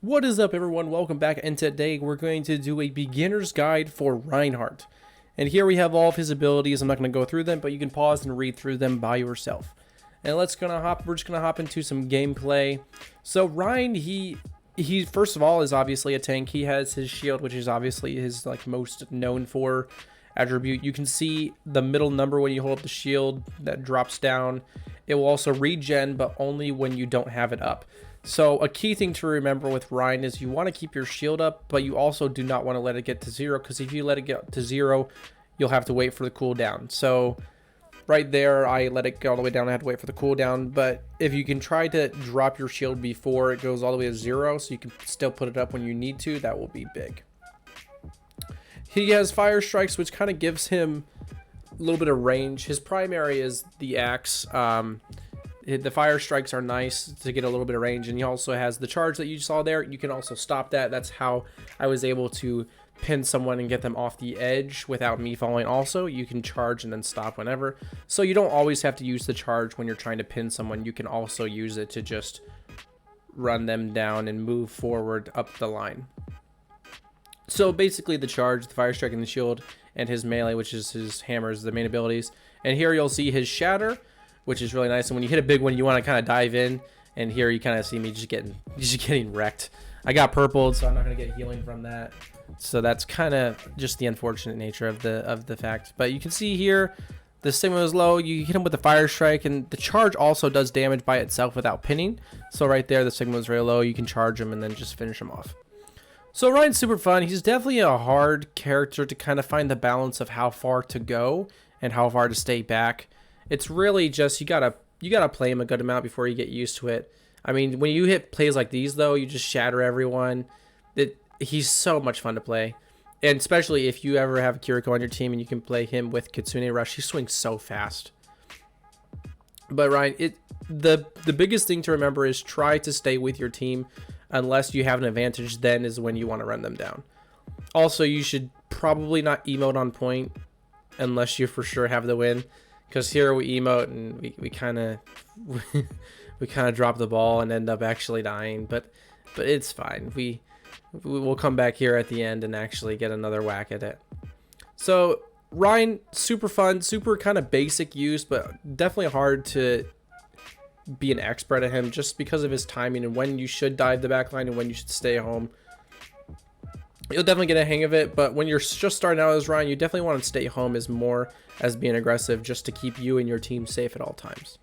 What is up, everyone? Welcome back, and today we're going to do a beginner's guide for Reinhardt. And here we have all of his abilities. I'm not going to go through them, but you can pause and read through them by yourself. And we're just gonna hop into some gameplay. So Rein, he first of all is obviously a tank. He has his shield, which is obviously his most known for attribute. You can see the middle number when you hold up the shield that drops down. It will also regen, but only when you don't have it up. So a key thing to remember with Rein is you want to keep your shield up, but you also do not want to let it get to zero, because if you let it get to zero, you'll have to wait for the cooldown. So right there, I let it go all the way down. I had to wait for the cooldown, but if you can try to drop your shield before it goes all the way to zero, so you can still put it up when you need to, that will be big. He has fire strikes, which kind of gives him a little bit of range. His primary is the axe. The fire strikes are nice to get a little bit of range, and he also has the charge that you saw there. You can also stop that. That's how I was able to pin someone and get them off the edge without me falling. Also, you can charge and then stop whenever, so you don't always have to use the charge when you're trying to pin someone. You can also use it to just run them down and move forward up the line. So basically the charge, the fire strike, and the shield, and his melee, which is his hammers, the main abilities. And here you'll see his shatter, which is really nice. And when you hit a big one, you want to kind of dive in. And here you kind of see me just getting wrecked. I got purpled, so I'm not going to get healing from that. So that's kind of just the unfortunate nature of the fact. But you can see here, the Sigma is low. You hit him with the fire strike, and the charge also does damage by itself without pinning. So right there, the Sigma is very low. You can charge him and then just finish him off. So Rein's super fun. He's definitely a hard character to kind of find the balance of how far to go and how far to stay back. It's really just you gotta play him a good amount before you get used to it. I mean, when you hit plays like these, though, you just shatter everyone. He's so much fun to play, and especially if you ever have Kiriko on your team and you can play him with Kitsune Rush. He swings so fast. But Rein, the biggest thing to remember is try to stay with your team. Unless you have an advantage, then is when you want to run them down. Also, you should probably not emote on point unless you for sure have the win, because here we emote and we kind of we kind of drop the ball and end up actually dying. But it's fine. We'll come back here at the end and actually get another whack at it. So Rein, super fun, super kind of basic use, but definitely hard to be an expert at him just because of his timing and when you should dive the backline and when you should stay home. You'll definitely get a hang of it, but when you're just starting out as Rein, you definitely want to stay home as being aggressive, just to keep you and your team safe at all times.